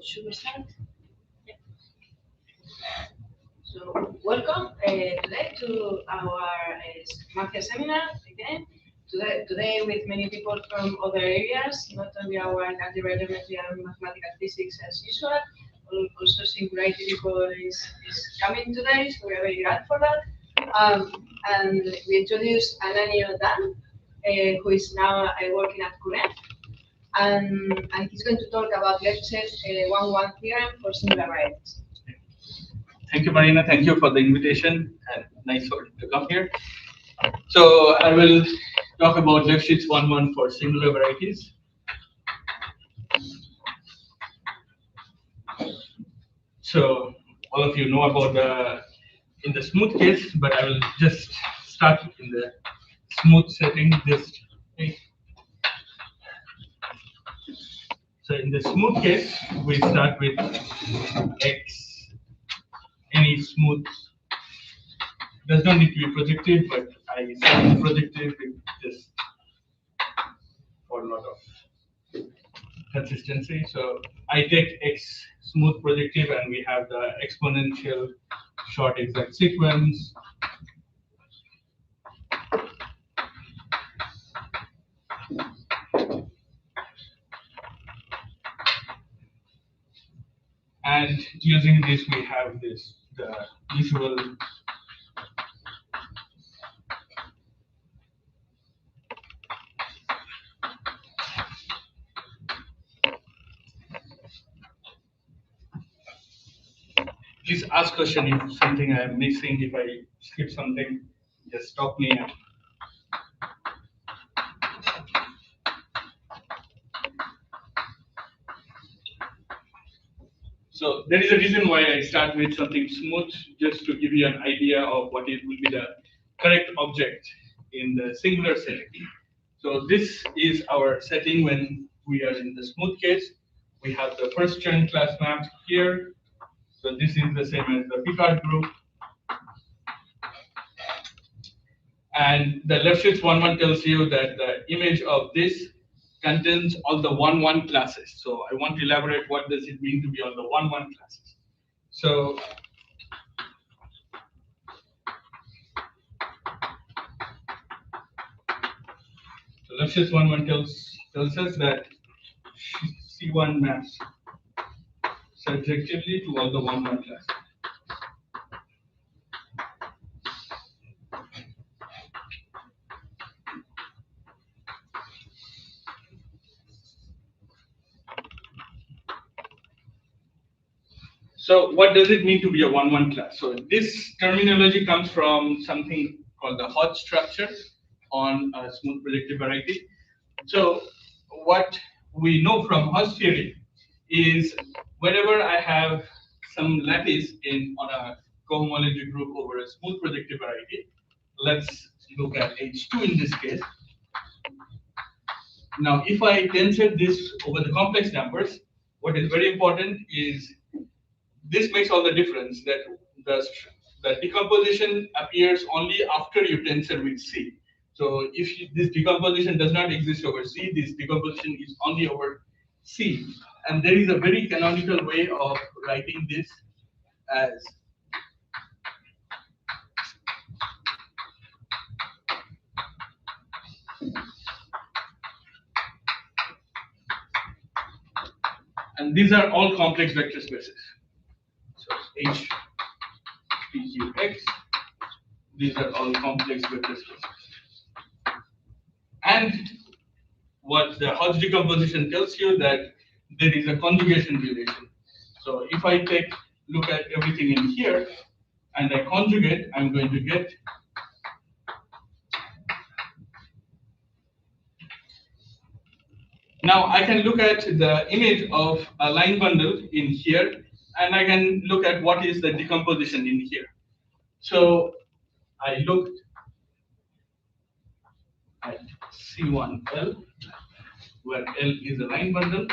Should we start? Yeah. So, welcome today to our MaPhyaAG Seminar again. Today with many people from other areas, not only our algebra, geometry, and mathematical physics as usual, also Singularity people is coming today, so we are very glad for that. And we introduce Ananyo Dan, who is now working at CUNEF. And he's going to talk about Lefschetz 1-1 theorem for singular varieties. Thank you, Marina. Thank you for the invitation and nice to come here. So I will talk about Lefschetz 1-1 for singular varieties. So all of you know about in the smooth case, but I will just start in the smooth setting. So in the smooth case, we start with x, any smooth. Does not need to be projective, but I say projective just for a lot of consistency. So I take x smooth projective, and we have the exponential short exact sequence. And using this, we have the usual please ask question if something I am missing. If I skip something, just stop me. So there is a reason why I start with something smooth, just to give you an idea of what it will be the correct object in the singular setting. So this is our setting when we are in the smooth case. We have the first Chern class map here. So this is the same as the Picard group. And the Lefschetz 1-1 tells you that the image of this contains all the 1-1 classes. So I want to elaborate what does it mean to be all the 1-1 classes. So Lefschetz 1-1 tells us that C1 maps surjectively to all the 1-1 classes. So what does it mean to be a 1-1 class? So this terminology comes from something called the Hodge structure on a smooth projective variety. So what we know from Hodge theory is whenever I have some lattice on a cohomology group over a smooth projective variety, let's look at H2 in this case. Now, if I tensor this over the complex numbers, what is very important is this makes all the difference, that the decomposition appears only after you tensor with C. So if this decomposition does not exist over C, this decomposition is only over C. And there is a very canonical way of writing this as and these are all complex vector spaces. So H, P, Q, X, these are all complex vector spaces. And what the Hodge decomposition tells you that there is a conjugation relation. So if I look at everything in here and I conjugate, I'm going to get now I can look at the image of a line bundle in here, and I can look at what is the decomposition in here. So I looked at C1L, where L is a line bundle.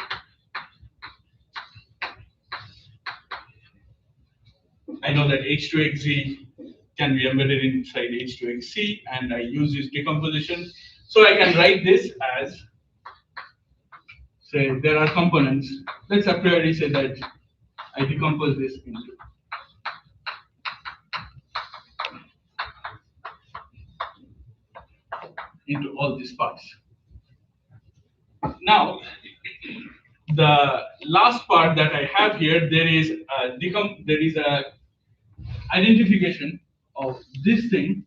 I know that H2XZ can be embedded inside H2XC, and I use this decomposition. So I can write this as say there are components. Let's a priori say that I decompose this into all these parts. Now, the last part that I have here, there is a identification of this thing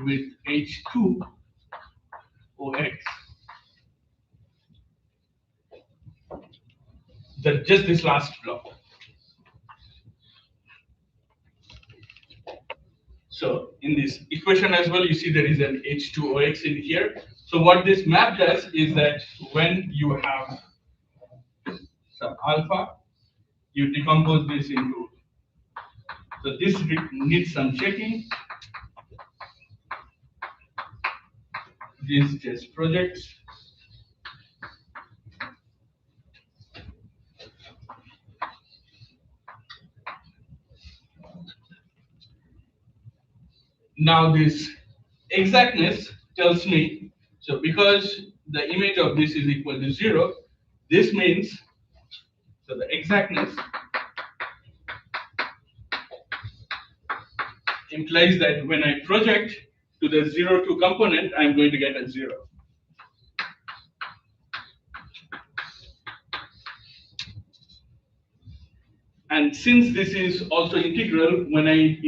with H2OX. Just this last block. So in this equation as well, you see there is an H2OX in here. So what this map does is that when you have some alpha, you decompose this into. So this needs some checking. This just projects. Now this exactness tells me, so because the image of this is equal to 0, this means, so the exactness implies that when I project to the 0, 2 component, I'm going to get a 0. And since this is also integral, when I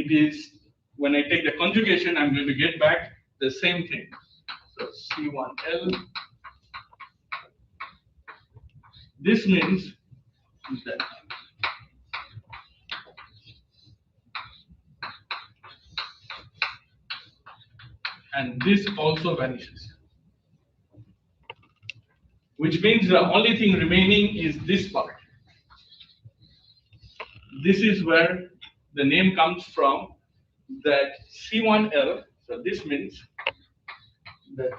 take the conjugation, I'm going to get back the same thing. So C1L. This means that and this also vanishes. Which means the only thing remaining is this part. This is where the name comes from, that C1L. So this means that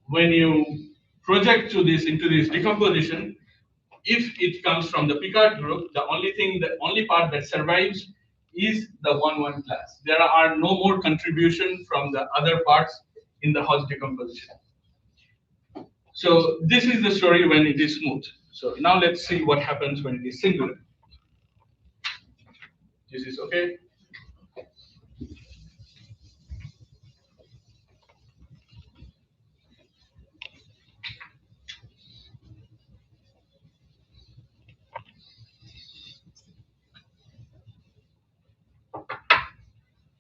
when you project to this into this decomposition, if it comes from the Picard group, the only part that survives is the 1-1 class. There are no more contribution from the other parts in the Hodge decomposition. So this is the story when it is smooth. So now let's see what happens when it is singular. This is okay.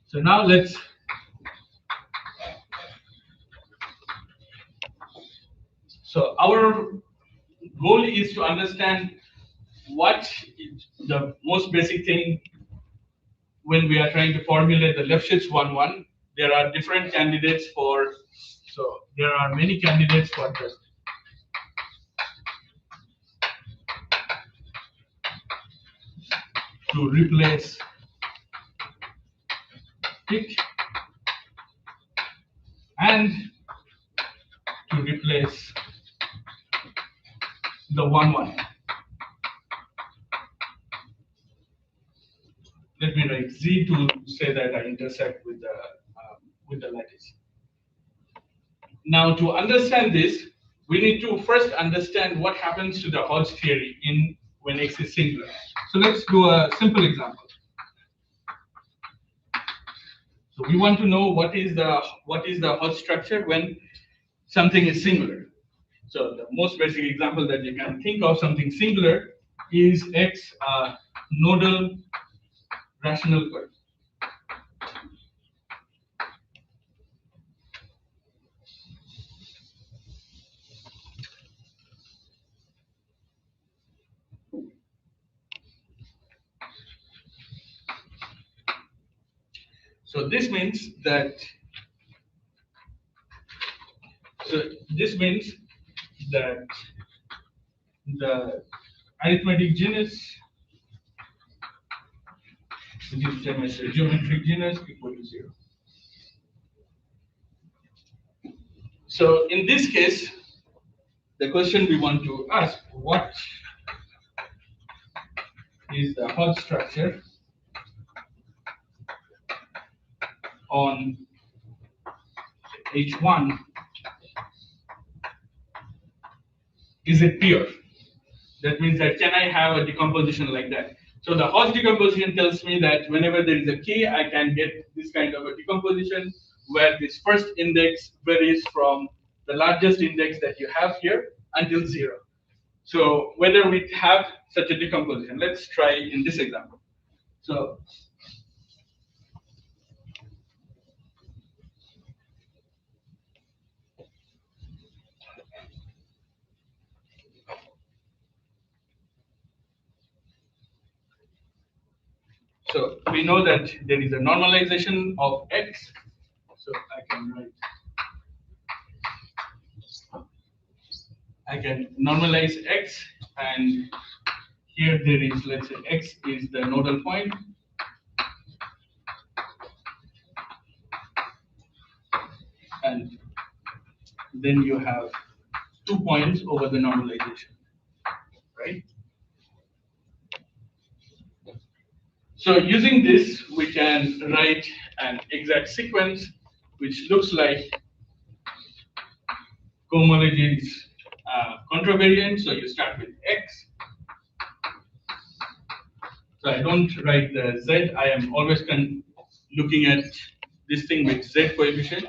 So now let's so our goal is to understand what is the most basic thing when we are trying to formulate the Lefschetz 1-1. There are different candidates for, so there are many candidates for this. To replace it and to replace the 1-1. Let me write Z to say that I intersect with the lattice. Now, to understand this, we need to first understand what happens to the Hodge theory when X is singular. So let's do a simple example. So we want to know what is the Hodge structure when something is singular. So the most basic example that you can think of something singular is X nodal rational curve. So this means that the arithmetic genus, which is same as the geometric genus, equal to 0. So in this case, the question we want to ask, what is the Hodge structure on H1, is it pure? That means that can I have a decomposition like that? So the Hodge decomposition tells me that whenever there is a K, I can get this kind of a decomposition where this first index varies from the largest index that you have here until 0. So whether we have such a decomposition, let's try in this example. So we know that there is a normalization of X. So I can normalize X, and here there is, let's say, X is the nodal point. And then you have 2 points over the normalization, right? So using this, we can write an exact sequence which looks like cohomology's contravariant. So you start with X. So I don't write the Z. I am always looking at this thing with Z coefficient.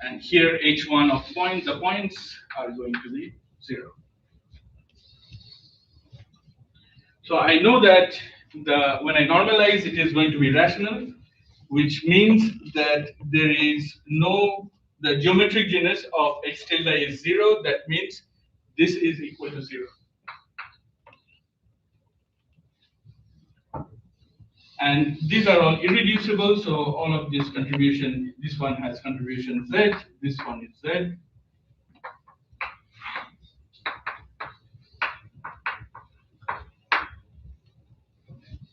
And here H1 of the points are going to be 0. So I know that when I normalize, it is going to be rational, which means that there is the geometric genus of X tilde is 0. That means this is equal to 0. And these are all irreducible, so all of this contribution, this one has contribution Z, this one is Z.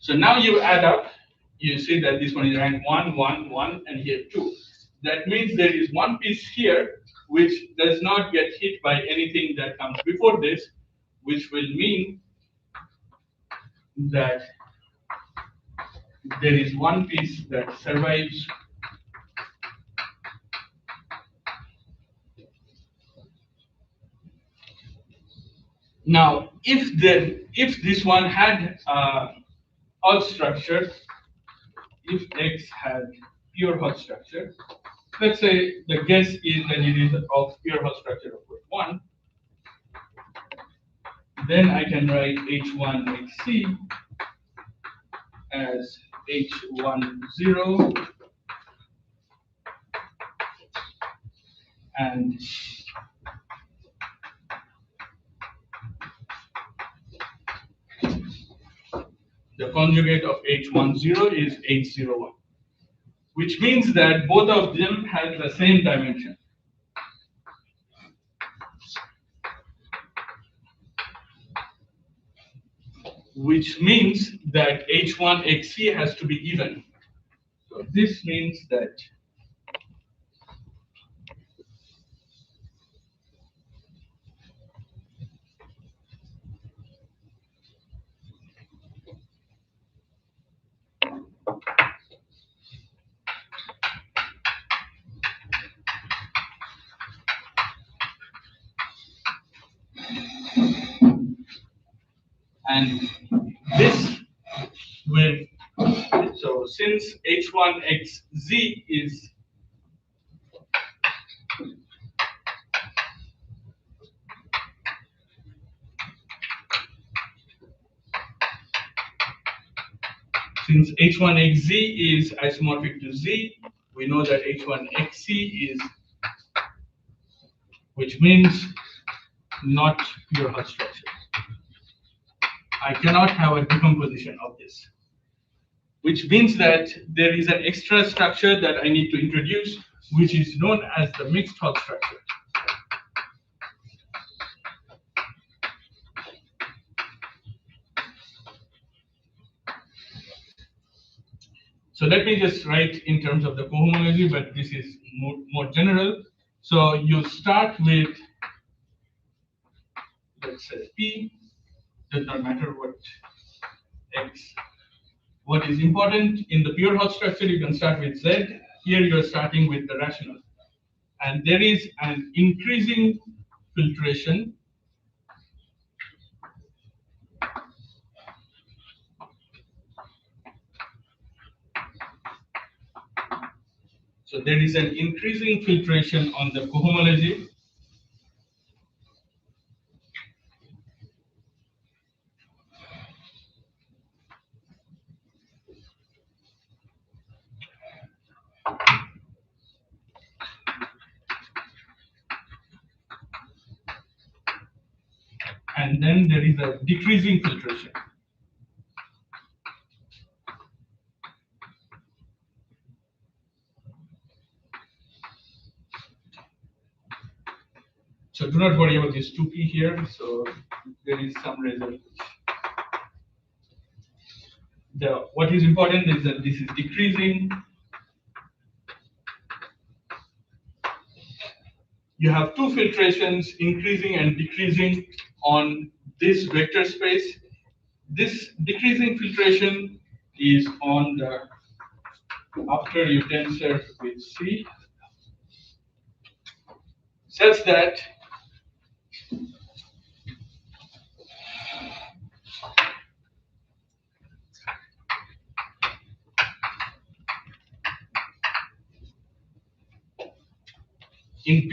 So now you add up, you see that this one is rank 1, 1, 1, and here 2. That means there is one piece here which does not get hit by anything that comes before this, which will mean that there is one piece that survives. Now, if this one had Hodge structure, if X had pure Hodge structure, let's say the guess is that it is of pure Hodge structure of group 1, then I can write H1XC as H10 and the conjugate of H10 is H01, which means that both of them have the same dimension. Which means that H1XC has to be even. So this means that and this will, so since H1XZ is H1XZ is isomorphic to Z, we know that H1XC is, which means not pure Hodge structure. I cannot have a decomposition of this, which means that there is an extra structure that I need to introduce, which is known as the mixed Hodge structure. So let me just write in terms of the cohomology, but this is more general. So you start with, let's say, P, does not matter what X. What is important in the pure Hodge structure, you can start with Z. Here you are starting with the rational. And there is an increasing filtration. So there is an increasing filtration on the cohomology. And then there is a decreasing filtration. So do not worry about this 2p here. So there is some result. What is important is that this is decreasing. You have two filtrations, increasing and decreasing on this vector space. This decreasing filtration is on the after you tensor with C, such that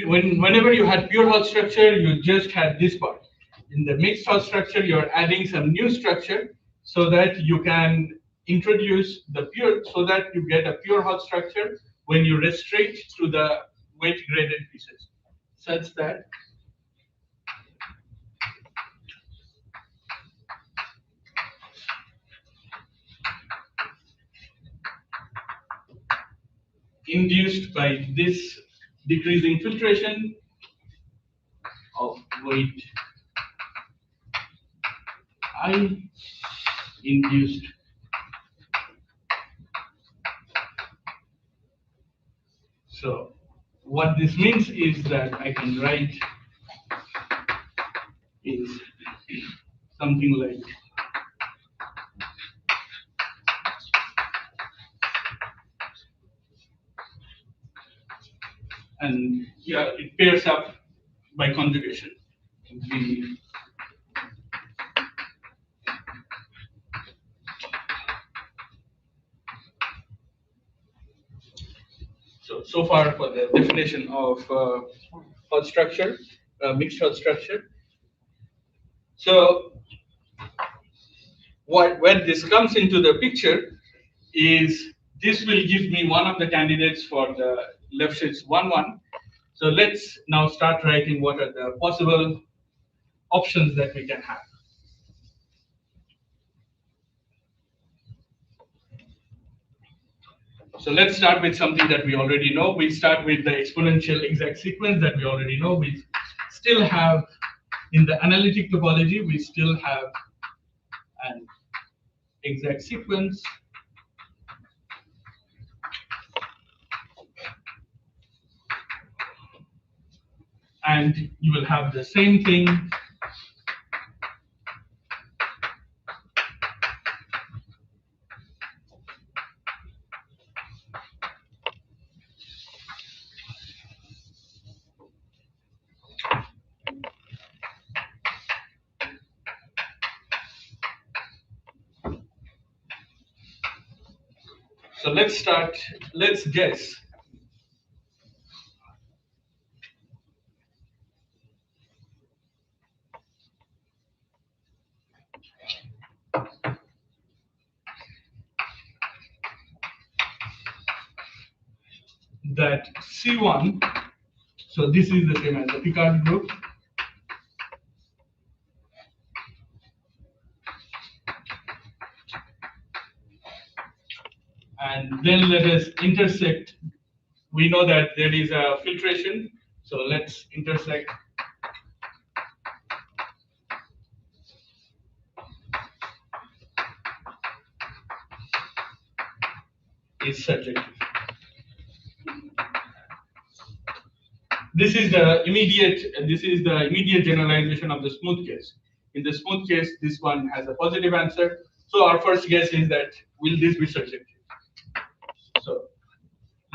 whenever you had pure Hodge structure, you just had this part. In the mixed Hodge structure, you're adding some new structure so that you can introduce the pure, so that you get a pure Hodge structure when you restrict to the weight graded pieces, such that induced by this decreasing filtration of weight I induced so what this means is that I can write is something like and yeah, it pairs up by conjugation. So far for the definition of Hodge structure, mixed Hodge structure. So when this comes into the picture is this will give me one of the candidates for the Lefschetz 1-1. So let's now start writing what are the possible options that we can have. So let's start with something that we already know. We start with the exponential exact sequence that we already know. We still have, in the analytic topology, we still have an exact sequence. And you will have the same thing so let's guess that C1, so this is the same as the Picard group. And then let us intersect. We know that there is a filtration, so let's intersect is surjective. This is the immediate generalization of the smooth case. In the smooth case, this one has a positive answer. So our first guess is that will this be surjective? So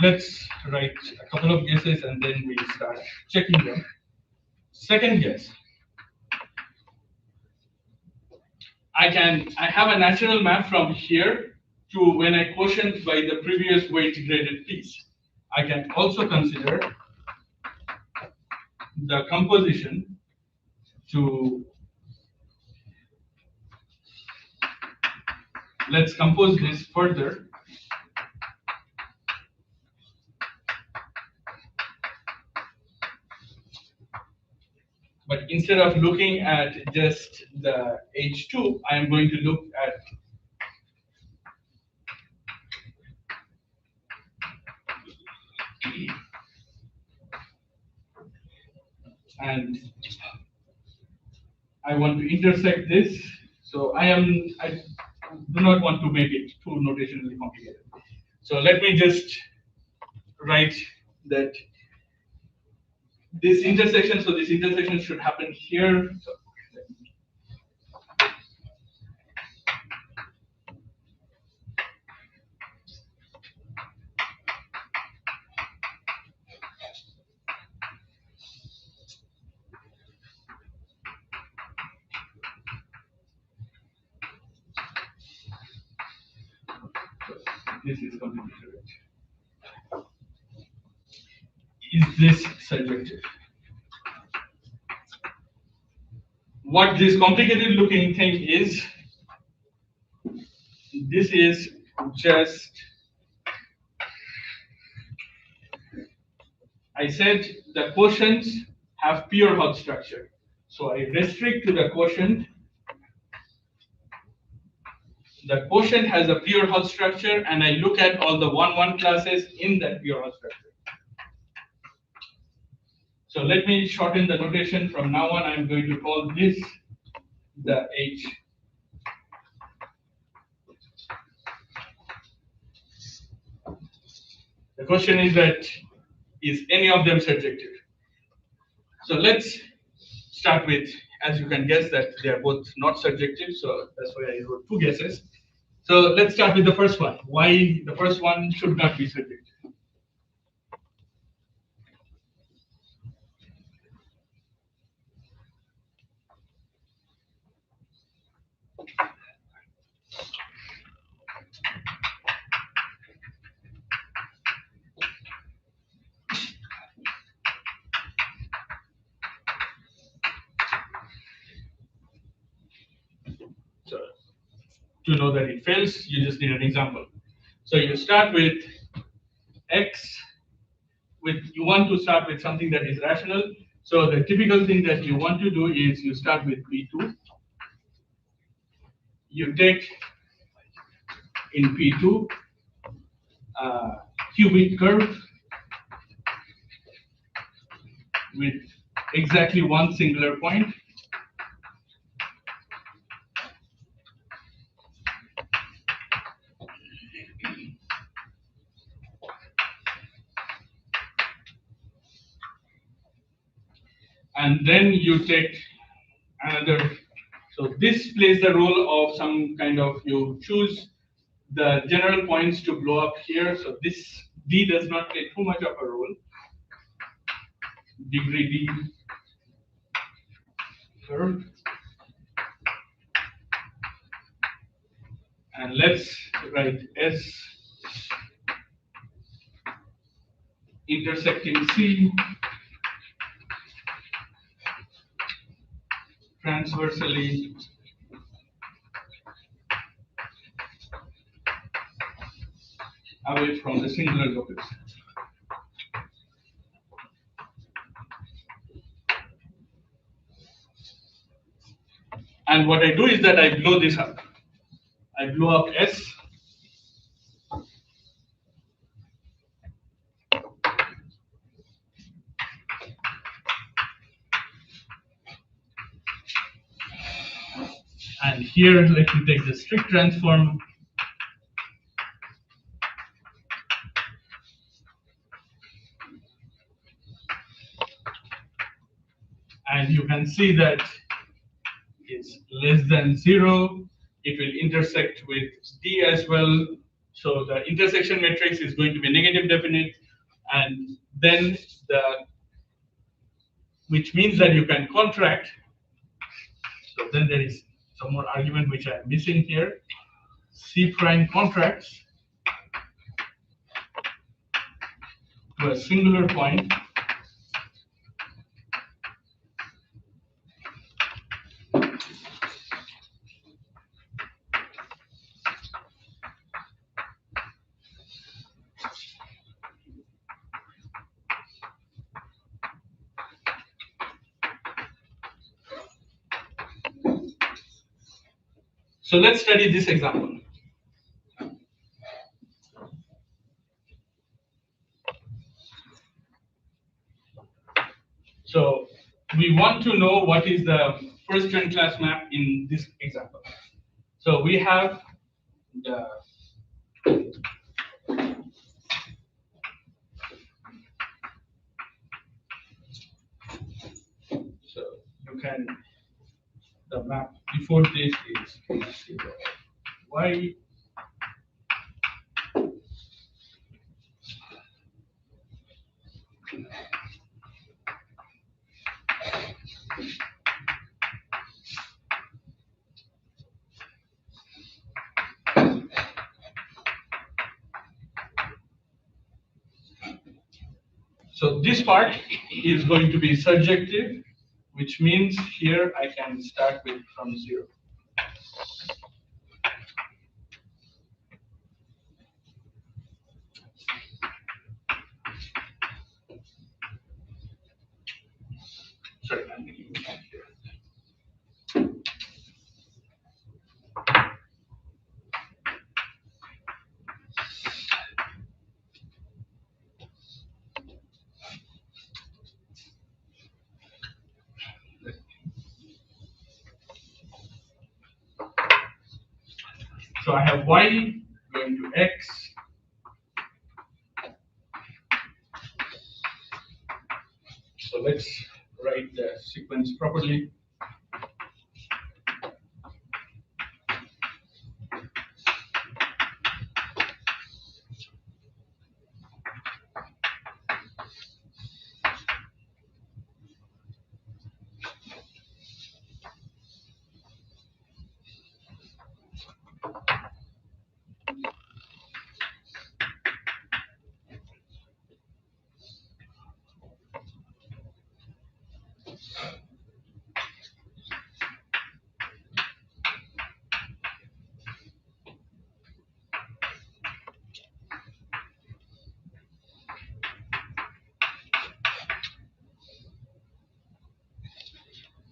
let's write a couple of guesses and then we start checking them. Second guess. I have a natural map from here to when I quotient by the previous weight graded piece. I can also consider the composition to, let's compose this further. But instead of looking at just the H2, I am going to look at and I want to intersect this. So I do not want to make it too notationally complicated. So let me just write that this intersection, so this intersection should happen here. So this is completely correct. Is this surjective? What this complicated looking thing is, this is just, I said the quotients have pure Hodge structure. So I restrict to the quotient. The quotient has a pure Hodge structure, and I look at all the 1-1 classes in that pure Hodge structure. So let me shorten the notation. From now on, I'm going to call this the H. The question is that, is any of them surjective? So let's start with, as you can guess, that they are both not surjective. So that's why I wrote two guesses. So let's start with the first one. Why the first one should not be surjective? So to know that it fails, you just need an example. So you start with X, you want to start with something that is rational. So the typical thing that you want to do is you start with P2. You take in P2 cubic curve with exactly one singular point. And then you take another, so this plays the role of some kind of, you choose the general points to blow up here. So this D does not play too much of a role. Degree D curve. And let's write S intersecting C, transversally away from the singular locus. And what I do is that I blow this up. I blow up S. And here, let me take the strict transform. and you can see that it's less than 0. It will intersect with D as well. So the intersection matrix is going to be negative definite, and then which means that you can contract. So then there is some more argument which I'm missing here. C prime contracts to a singular point So let's study this example. So we want to know what is the first Chern class map in this example. So we have the the map before this is y. So this part is going to be surjective, which means here I can start with from 0. Sorry, I'm making it here. So I have y going to x. So let's write the sequence properly.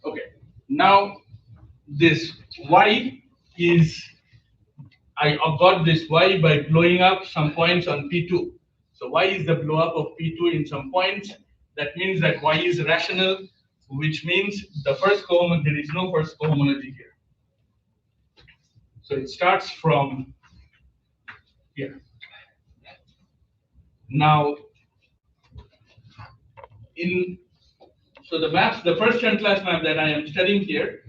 Okay, now this y is, I got this y by blowing up some points on P2. So y is the blow up of P2 in some points. That means that y is rational, which means the first there is no first cohomology here. So it starts from here. Now, so the maps, the first Chern class map that I am studying here,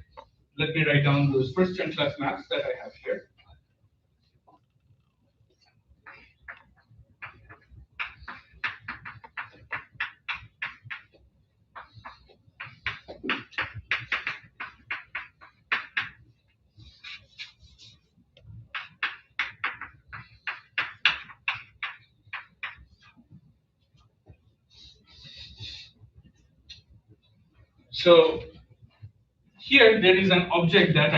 let me write down those first Chern class maps that I have here. So here there is an object that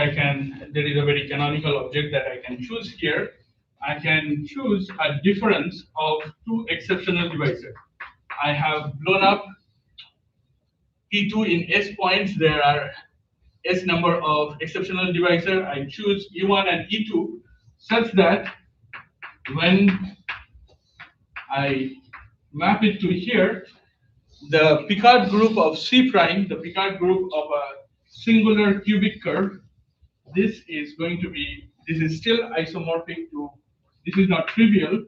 there is a very canonical object that I can choose here. I can choose a difference of two exceptional divisors. I have blown up P2 in S points. There are S number of exceptional divisor. I choose E1 and E2 such that when I map it to here, the Picard group of C prime, the Picard group of a singular cubic curve, this is going to be, this is still isomorphic to, this is not trivial.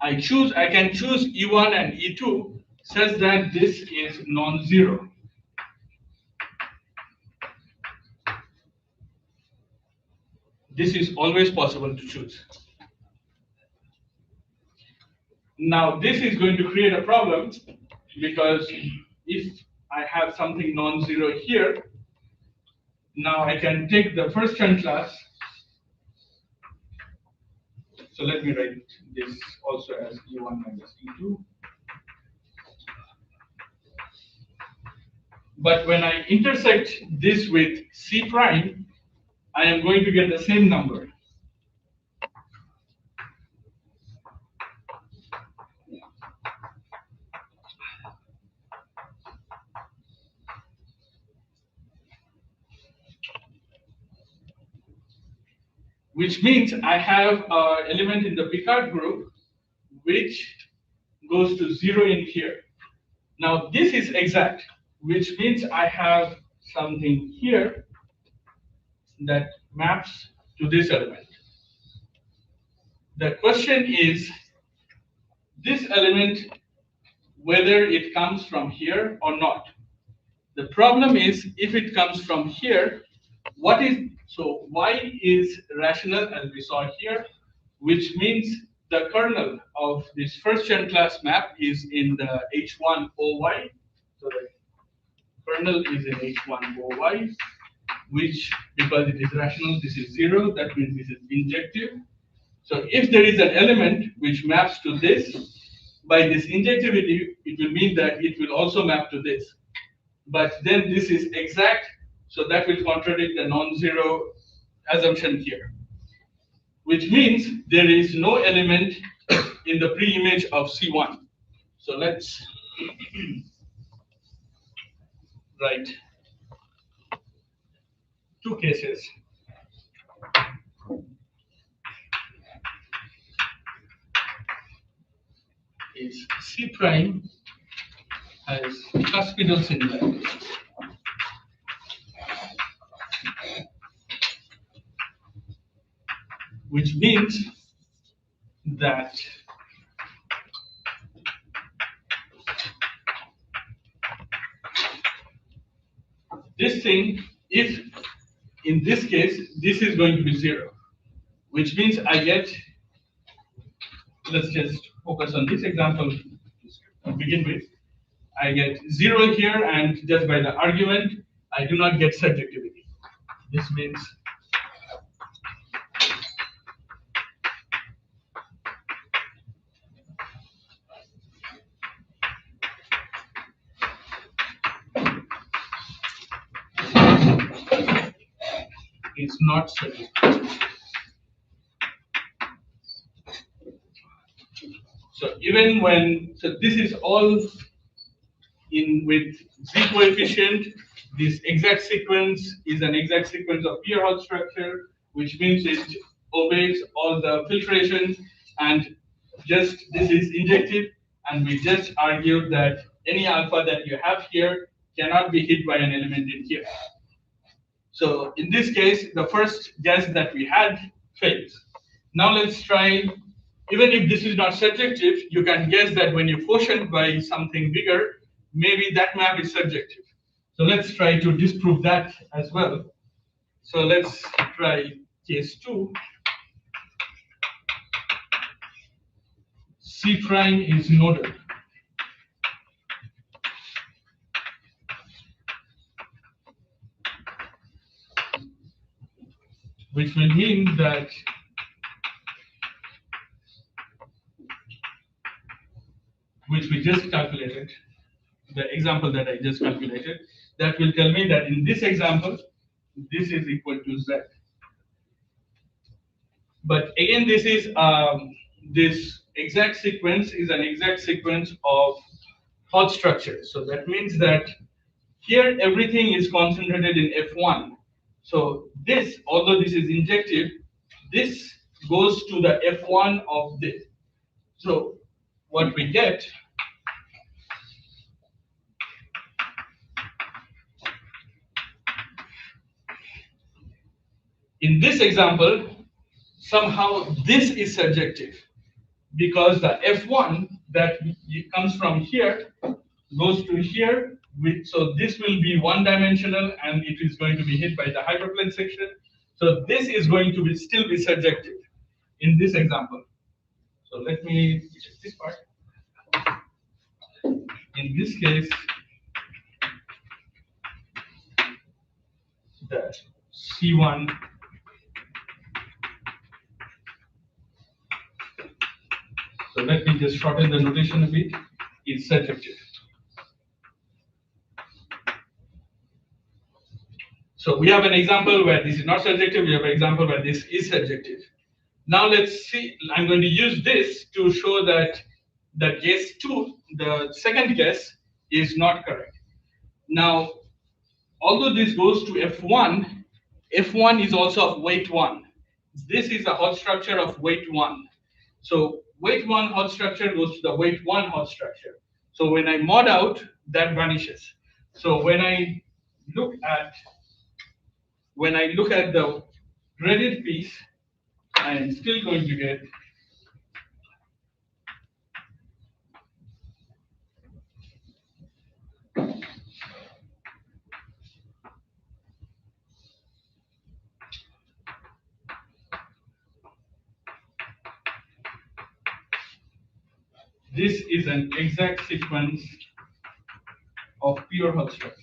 I can choose E1 and E2 says that this is non-zero. This is always possible to choose. Now, this is going to create a problem because if I have something non-zero here, now I can take the first Chern class. So let me write this also as E1 minus E2. But when I intersect this with C prime, I am going to get the same number. Which means I have an element in the Picard group which goes to 0 in here. Now this is exact, which means I have something here that maps to this element. The question is this element, whether it comes from here or not. The problem is if it comes from here, so y is rational as we saw here, which means the kernel of this first Chern class map is in the H1 OY. So the kernel is in H1 OY, which because it is rational, this is 0, that means this is injective. So if there is an element which maps to this, by this injectivity, it will mean that it will also map to this. But then this is exact, so that will contradict the non-zero assumption here. Which means there is no element in the pre-image of C1. So let's write two cases. Is C prime has cuspidal similarity. Which means that this thing, if in this case, this is going to be 0, which means I get, let's just focus on this example to begin with. I get 0 here, and just by the argument, I do not get surjectivity. This means it's not surjective. So even when, so this is all in with Z coefficient, this exact sequence is an exact sequence of pure Hodge structure, which means it obeys all the filtration, and just this is injective, and we just argued that any alpha that you have here cannot be hit by an element in here. So in this case, the first guess that we had fails. Now let's try, even if this is not surjective, you can guess that when you quotient by something bigger, maybe that map is surjective. So let's try to disprove that as well. So let's try case 2. C prime is nodal. Which will mean that which we just calculated, the example that I just calculated, that will tell me that in this example, this is equal to Z. But again, this is this exact sequence is an exact sequence of Hodge structure. So that means that here everything is concentrated in F1. So this, although this is injective, this goes to the F1 of this. So what we get in this example, somehow this is surjective because the F1 that comes from here, goes to here. So this will be one-dimensional, and it is going to be hit by the hyperplane section. So this is going to be still be surjective in this example. So let me check this part. In this case, the C1 so let me just shorten the notation a bit, is surjective. So we have an example where this is not surjective, we have an example where this is surjective. Now let's see, I'm going to use this to show that the guess 2, the second guess, is not correct. Now, although this goes to F1, F1 is also of weight 1. This is a Hodge structure of weight 1. So weight 1 Hodge structure goes to the weight 1 Hodge structure. So when I mod out, that vanishes. So when I look at the graded piece, I am still going to get this is an exact sequence of pure Hodge structures.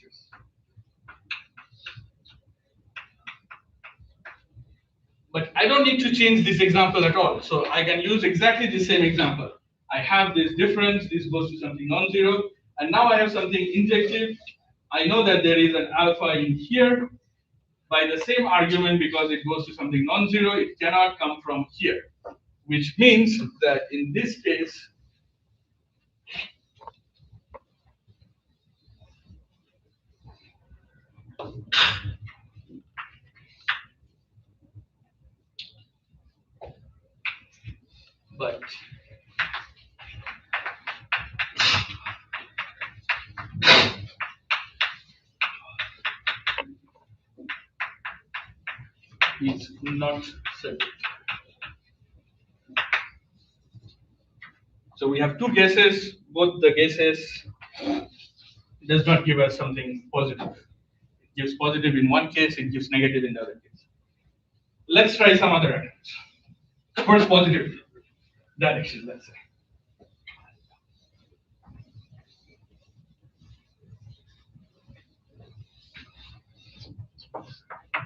But I don't need to change this example at all. So I can use exactly the same example. I have this difference, this goes to something non-zero, and now I have something injective. I know that there is an alpha in here. By the same argument, because it goes to something non-zero, it cannot come from here, which means that in this case, but it's not surjective. So we have two guesses. Both the guesses does not give us something positive. It gives positive in one case, it gives negative in the other case. Let's try some other items. First, positive direction, let's say.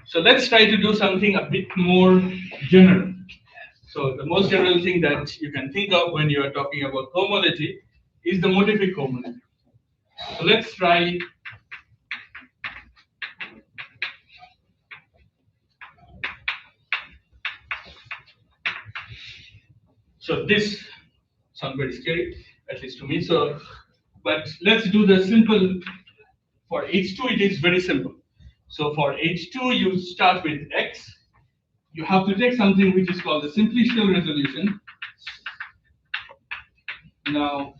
So let's try to do something a bit more general. So the most general thing that you can think of when you are talking about homology is the motific homology. So let's try so this sounds very scary, at least to me. So, but let's do the simple. For H2, it is very simple. So for H2, you start with X. You have to take something which is called the simplicial resolution. Now,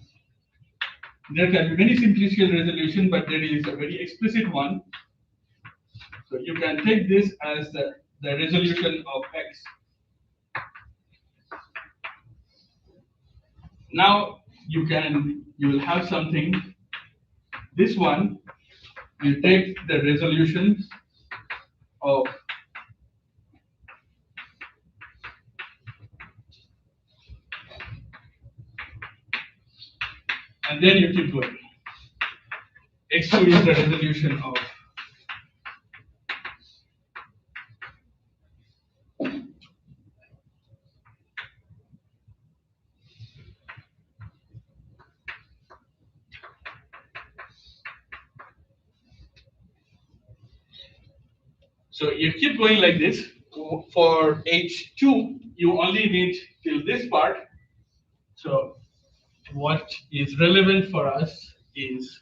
there can be many simplicial resolution, but there is a very explicit one. So you can take this as the resolution of X. Now you will have something. This one, you take the resolution of and then you keep going. X2 is the resolution of so you keep going like this. For H2, you only need till this part. So what is relevant for us is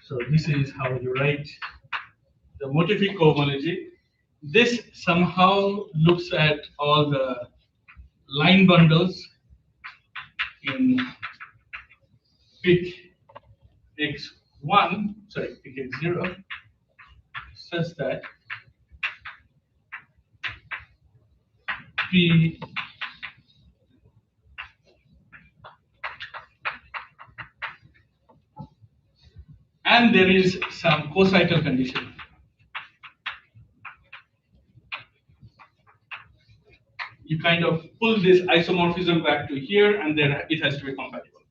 so this is how you write the motific homology. This somehow looks at all the line bundles in pick X1, sorry, pick X0, such that P and there is some cocital condition. You kind of pull this isomorphism back to here, and then it has to be compatible.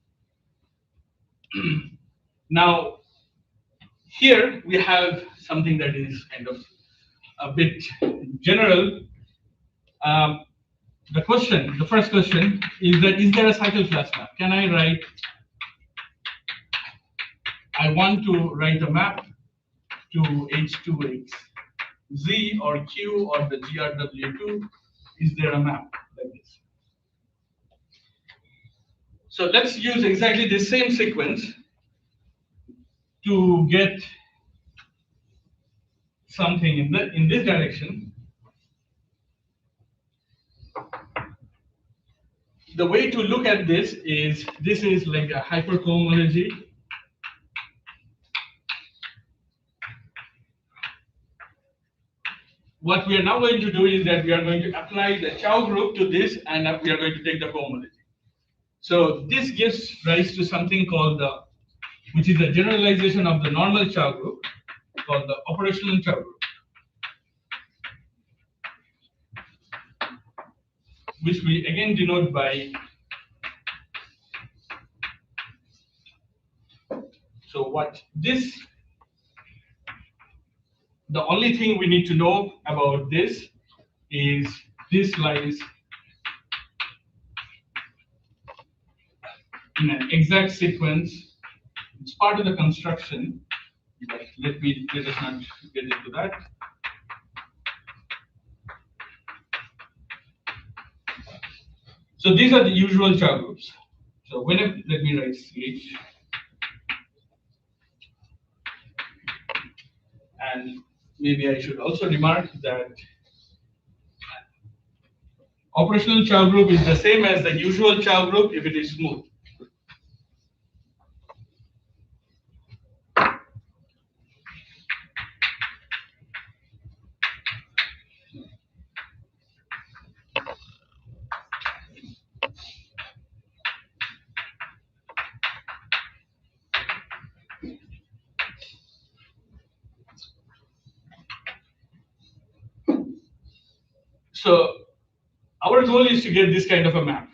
Now, here we have something that is kind of a bit general. The first question is that is there a cycle class map? Can I write? I want to write a map to H2X, Z or Q or the GRW2. Is there a map like this? So let's use exactly the same sequence to get something in this direction. The way to look at this is like a hypercohomology. What we are now going to do is that we are going to apply the Chow group to this, and we are going to take the cohomology. So this gives rise to something called which is a generalization of the normal Chow group, called the operational Chow group, which we again denote by. So what this, the only thing we need to know about this is this lies in an exact sequence. It's part of the construction, but let us not get into that. So these are the usual Chow groups. So whenever, let me write CH. And maybe I should also remark that operational Chow group is the same as the usual Chow group if it is smooth. So our goal is to get this kind of a map.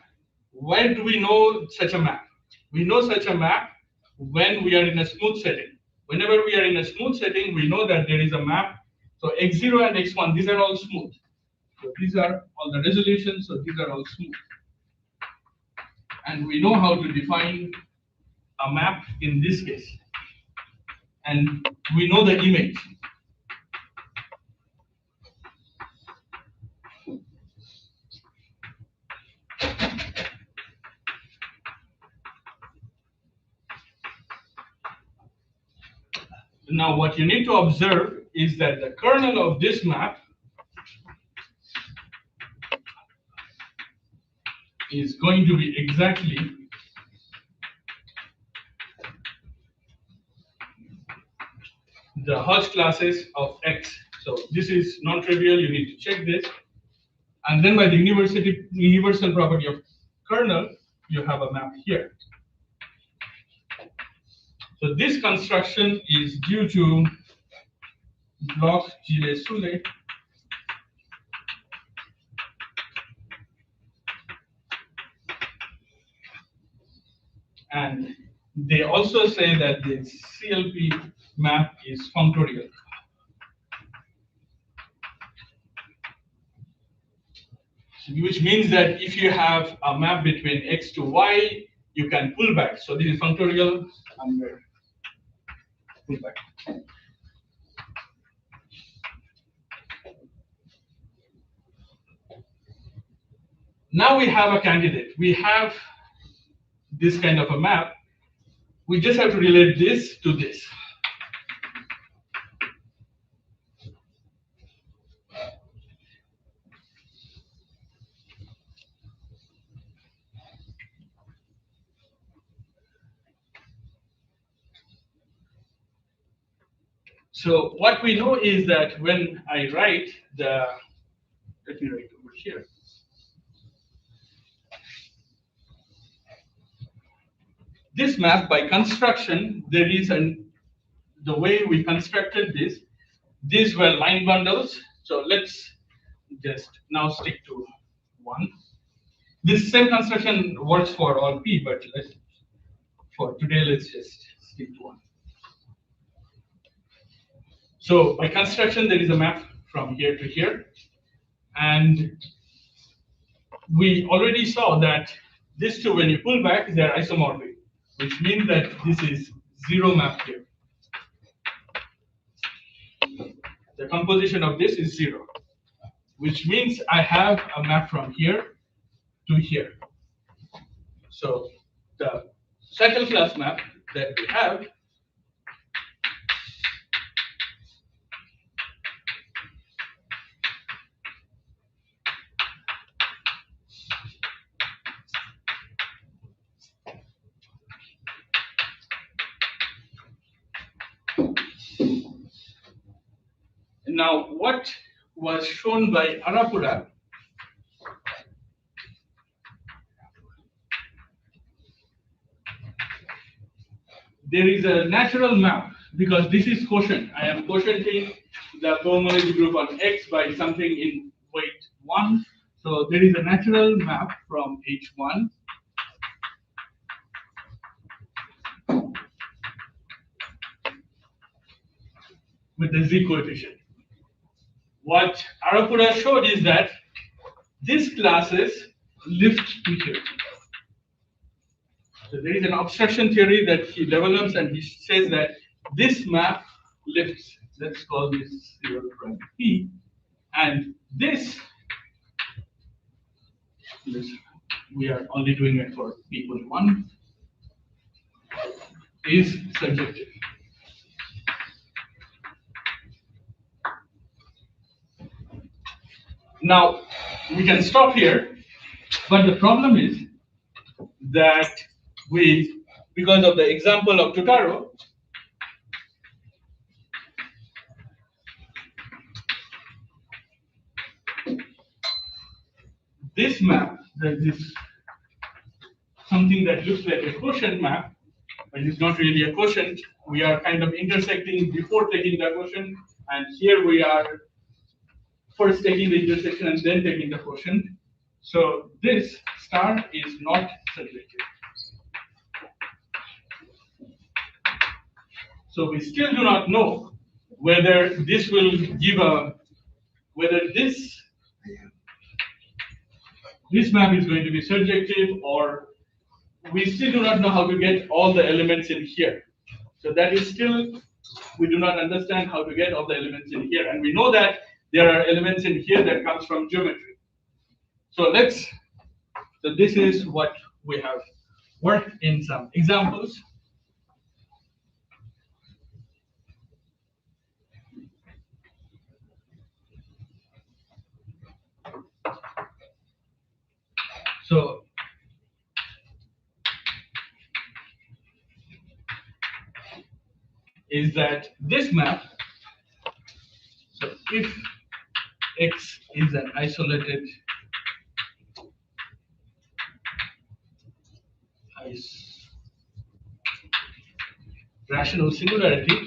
Why do we know such a map? We know such a map when we are in a smooth setting. Whenever we are in a smooth setting, we know that there is a map. So x0 and x1, these are all smooth. So these are all the resolutions, so these are all smooth. And we know how to define a map in this case. And we know the image. Now, what you need to observe is that the kernel of this map is going to be exactly the Hodge classes of X. So this is non-trivial, you need to check this. And then by the universal property of kernel, you have a map here. So this construction is due to Bloch-Gillet-Soule. And they also say that the CLP map is functorial. Which means that if you have a map between X to Y, you can pull back. So this is functorial and pull back. Now we have a candidate. We have this kind of a map. We just have to relate this to this. So what we know is that when I write the, let me write over here. This map by construction, there is the way we constructed this, these were line bundles. So let's just now stick to one. This same construction works for all P, but for today, let's just stick to one. So by construction, there is a map from here to here. And we already saw that these two, when you pull back, they're isomorphic, which means that this is zero map here. The composition of this is zero, which means I have a map from here to here. So the cycle class map that we have now, what was shown by Arapura there is a natural map because this is quotient. I am quotienting the cohomology group on X by something in weight 1. So there is a natural map from H1 with the Z coefficient. What Arapura showed is that these classes lift to here. So there is an obstruction theory that he develops, and he says that this map lifts. Let's call this 0 prime P, and this we are only doing it for P equal to 1 is surjective. Now, we can stop here, but the problem is that because of the example of Totaro, this map, that is something that looks like a quotient map, but it's not really a quotient. We are kind of intersecting before taking the quotient, and here we are first taking the intersection and then taking the quotient. So this star is not surjective. So we still do not know whether this will give whether this map is going to be surjective, or we still do not know how to get all the elements in here. So that is still, we do not understand how to get all the elements in here. And we know that there are elements in here that comes from geometry. So this is what we have worked in some examples. So is that this map, so if X is an isolated rational singularity,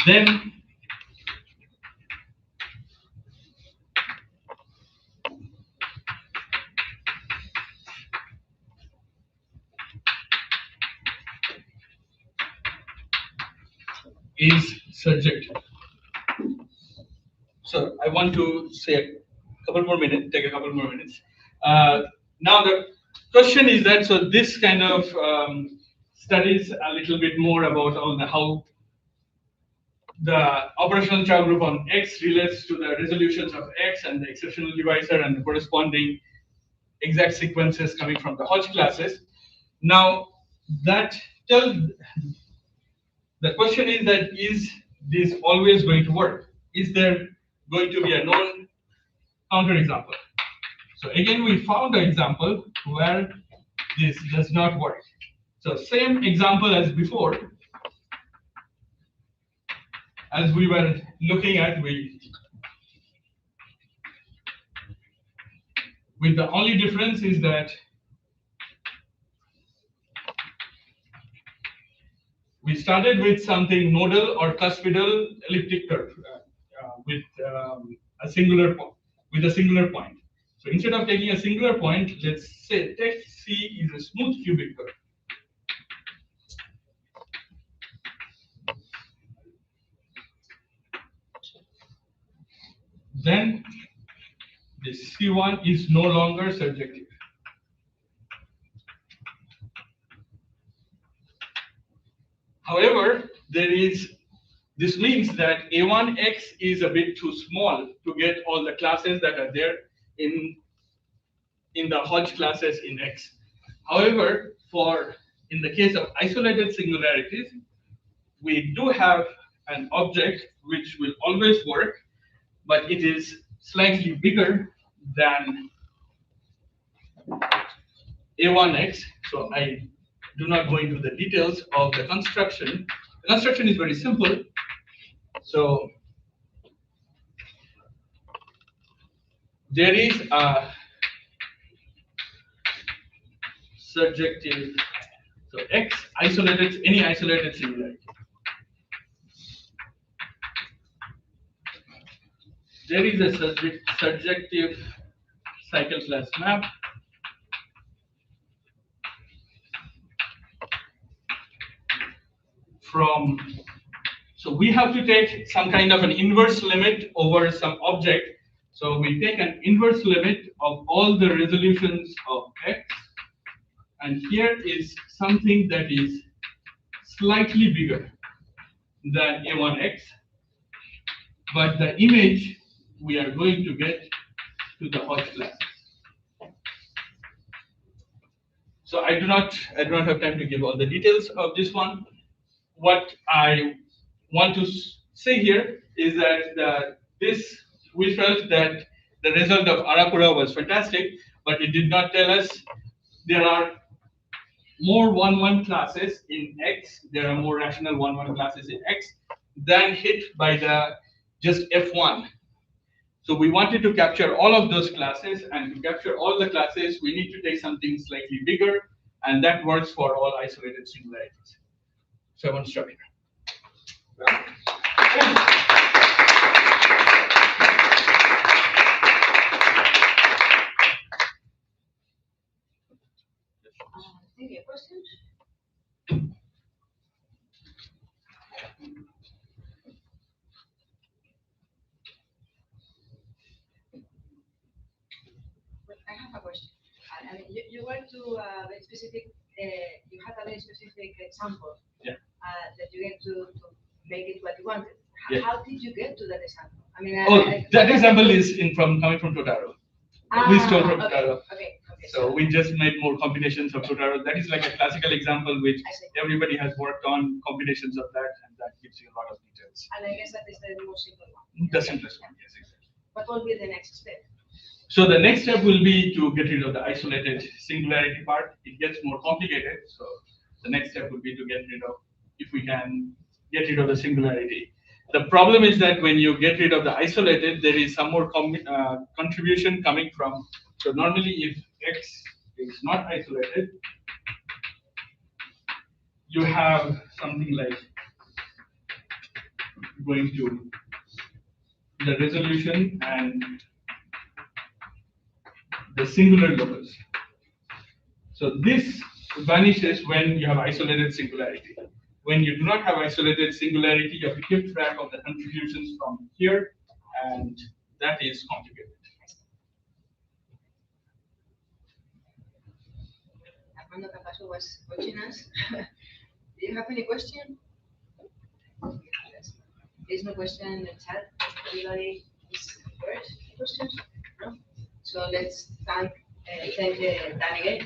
then is surjective. So I want to say a couple more minutes, take a couple more minutes. Now the question is that, so this kind of studies a little bit more about how the operational Chow group on X relates to the resolutions of X and the exceptional divisor and the corresponding exact sequences coming from the Hodge classes. Now that the question is that, is this always going to work? Is there going to be a known counterexample? So again, we found an example where this does not work. So same example as before, as we were looking at, with the only difference is that we started with something nodal or cuspidal elliptic curve with a singular point. So instead of taking a singular point, let's say take C is a smooth cubic curve. Then this C1 is no longer surjective. However, this means that A1X is a bit too small to get all the classes that are there in the Hodge classes in X. However, in the case of isolated singularities, we do have an object which will always work, but it is slightly bigger than A1X. So I do not go into the details of the construction. The construction is very simple. So there is a surjective, so X isolated, any isolated singularity. There is a surjective cycle class map from, so we have to take some kind of an inverse limit over some object. So we take an inverse limit of all the resolutions of X, and here is something that is slightly bigger than A1X, but the image we are going to get to the Hodge classes. So I do not have time to give all the details of this one. What I want to say here is that we felt that the result of Arapura was fantastic, but it did not tell us there are more 1-1 classes in X, there are more rational 1-1 classes in X than hit by the just F1. So we wanted to capture all of those classes, and to capture all the classes, we need to take something slightly bigger, and that works for all isolated singularities. So I want to stop here. Any questions? I have a question. I mean, you went to a very specific, you had a very specific example that you get to make it what you wanted. How did you get to that example? I mean, that example is coming from Totaro. We stole from Totaro. Okay. So we just made more combinations of Totaro. That is like a classical example which everybody has worked on combinations of that, and that gives you a lot of details. And I guess that is the most simple one. The simplest one, yes, exactly. What will be the next step? So the next step will be to get rid of the isolated singularity part. It gets more complicated. So the next step would be to get rid of, if we can get rid of the singularity. The problem is that when you get rid of the isolated, there is some more contribution coming from. So normally, if X is not isolated, you have something like going to the resolution and the singular locus. So this vanishes when you have isolated singularity. When you do not have isolated singularity, you have to keep track of the contributions from here, and that is complicated. Armando Capasso was watching us. Do you have any question? There's no question in the chat. Everybody is prepared. Questions? No? So let's thank Dan again.